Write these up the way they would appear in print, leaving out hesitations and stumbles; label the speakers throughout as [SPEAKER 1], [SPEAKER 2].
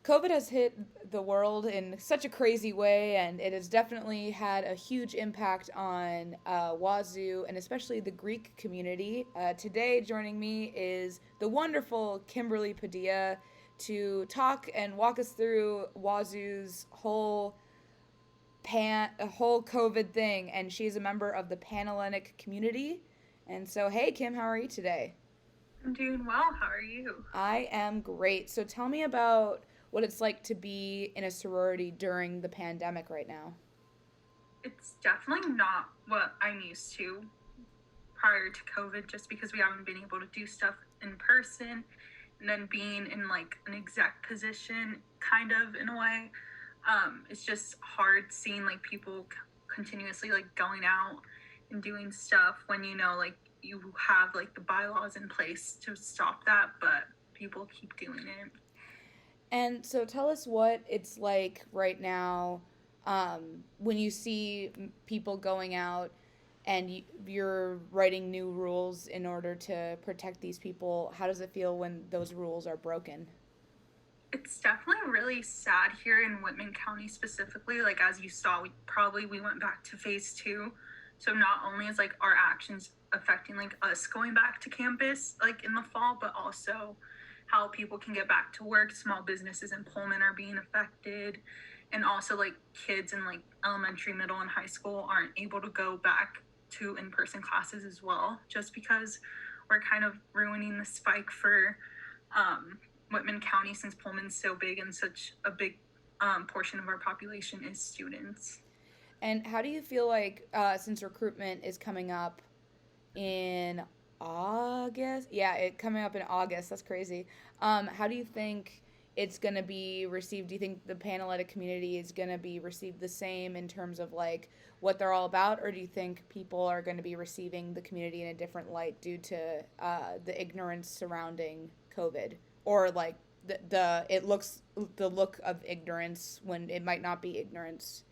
[SPEAKER 1] COVID has hit the world in such a crazy way, and it has definitely had a huge impact on Wazoo and especially the Greek community. Today, joining me is the wonderful Kimberly Padilla to talk and walk us through Wazoo's whole COVID thing, and she's a member of the Panhellenic community. And so, hey, Kim, how are you today?
[SPEAKER 2] I'm doing well. How are you?
[SPEAKER 1] I am great. So tell me about what it's like to be in a sorority during the pandemic right now.
[SPEAKER 2] It's definitely not what I'm used to prior to COVID, just because we haven't been able to do stuff in person. And then being in like an exec position, kind of in a way, it's just hard seeing like people continuously like going out and doing stuff when like you have like the bylaws in place to stop that, but people keep doing it.
[SPEAKER 1] And so tell us what it's like right now when you see people going out and you're writing new rules in order to protect these people. How does it feel when those rules are broken?
[SPEAKER 2] It's definitely really sad here in Whitman County specifically. Like as you saw, we went back to phase two. So not only is like our actions affecting like us going back to campus like in the fall, but also how people can get back to work. Small businesses in Pullman are being affected. And also like kids in like elementary, middle, and high school aren't able to go back to in-person classes as well, just because we're kind of ruining the spike for Whitman County, since Pullman's so big and such a big portion of our population is students.
[SPEAKER 1] And how do you feel like since recruitment is coming up in August? Yeah, it coming up in August. That's crazy. How do you think it's gonna be received? Do you think the Panhellenic community is gonna be received the same in terms of like what they're all about, or do you think people are going to be receiving the community in a different light due to the ignorance surrounding COVID, or like the look of ignorance when it might not be ignorance?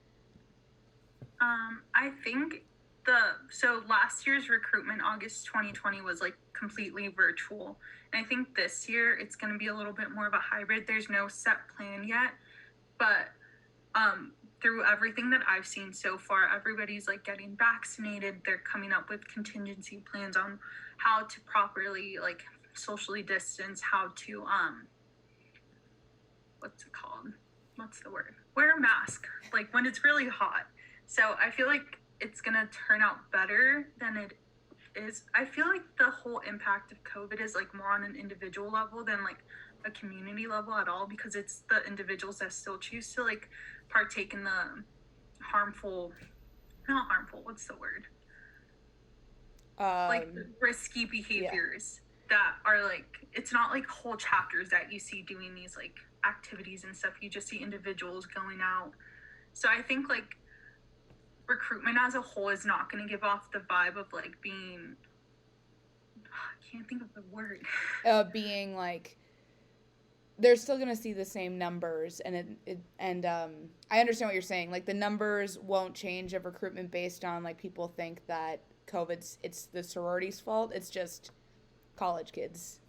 [SPEAKER 2] I think last year's recruitment, August 2020, was like completely virtual. And I think this year it's going to be a little bit more of a hybrid. There's no set plan yet, but through everything that I've seen so far, everybody's like getting vaccinated. They're coming up with contingency plans on how to properly like socially distance, how to what's it called? What's the word? Wear a mask, like when it's really hot. So I feel like it's gonna turn out better than it is. I feel like the whole impact of COVID is like more on an individual level than like a community level at all, because it's the individuals that still choose to like partake in the harmful, not harmful, what's the word? Like
[SPEAKER 1] Um,
[SPEAKER 2] the risky
[SPEAKER 1] yeah.
[SPEAKER 2] behaviors that are like, it's not like whole chapters that you see doing these like activities and stuff. You just see individuals going out. So I think like recruitment as a whole is not going to give off the vibe of like being, I can't think of the word.
[SPEAKER 1] Being like they're still gonna see the same numbers, and I understand what you're saying. Like the numbers won't change of recruitment based on like people think that it's the sorority's fault. It's just college kids.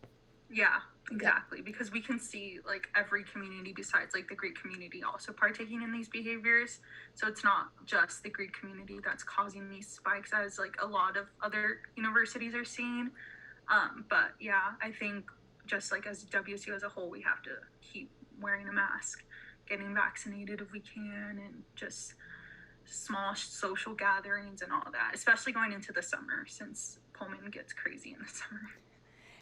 [SPEAKER 2] Yeah,
[SPEAKER 1] Yeah.
[SPEAKER 2] exactly. Because we can see like every community besides like the Greek community also partaking in these behaviors. So it's not just the Greek community that's causing these spikes, as like a lot of other universities are seeing. But yeah, I think just like as WSU as a whole, we have to keep wearing a mask, getting vaccinated if we can, and just small social gatherings and all that, especially going into the summer, since Pullman gets crazy in the summer.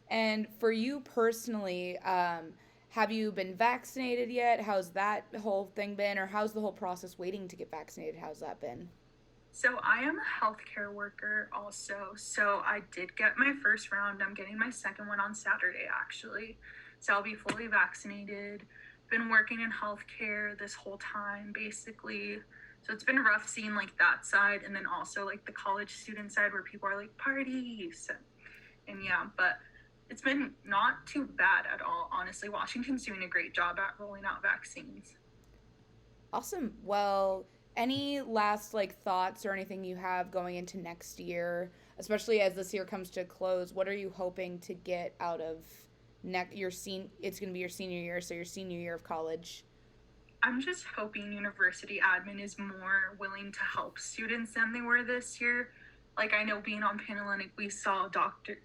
[SPEAKER 1] And for you personally, have you been vaccinated yet? How's that whole thing been, or how's the whole process waiting to get vaccinated? How's that been?
[SPEAKER 2] So I am a healthcare worker also. So I did get my first round. I'm getting my second one on Saturday actually. So I'll be fully vaccinated. Been working in healthcare this whole time basically. So it's been rough seeing like that side, and then also like the college student side where people are like parties and yeah, but it's been not too bad at all, honestly. Washington's doing a great job at rolling out vaccines.
[SPEAKER 1] Awesome. Well, any last like thoughts or anything you have going into next year, especially as this year comes to a close? What are you hoping to get out of it's going to be your senior year, so your senior year of college?
[SPEAKER 2] I'm just hoping university admin is more willing to help students than they were this year. Like I know being on Panhellenic, we saw not Dr.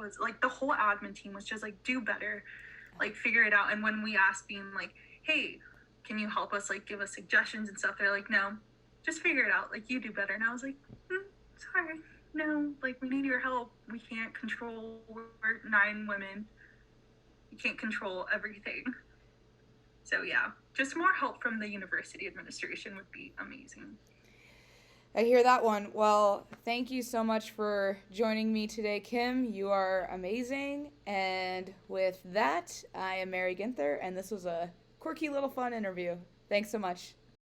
[SPEAKER 2] was like the whole admin team was just like do better, like figure it out. And when we asked being like, hey, can you help us, like give us suggestions and stuff, they're like, no, just figure it out, like you do better. And I was like, sorry, no, like we need your help. We can't control, we're 9 women, we can't control everything. So yeah, just more help from the university administration would be amazing.
[SPEAKER 1] I hear that one. Well, thank you so much for joining me today, Kim. You are amazing. And with that, I am Mary Ginther, and this was a quirky little fun interview. Thanks so much.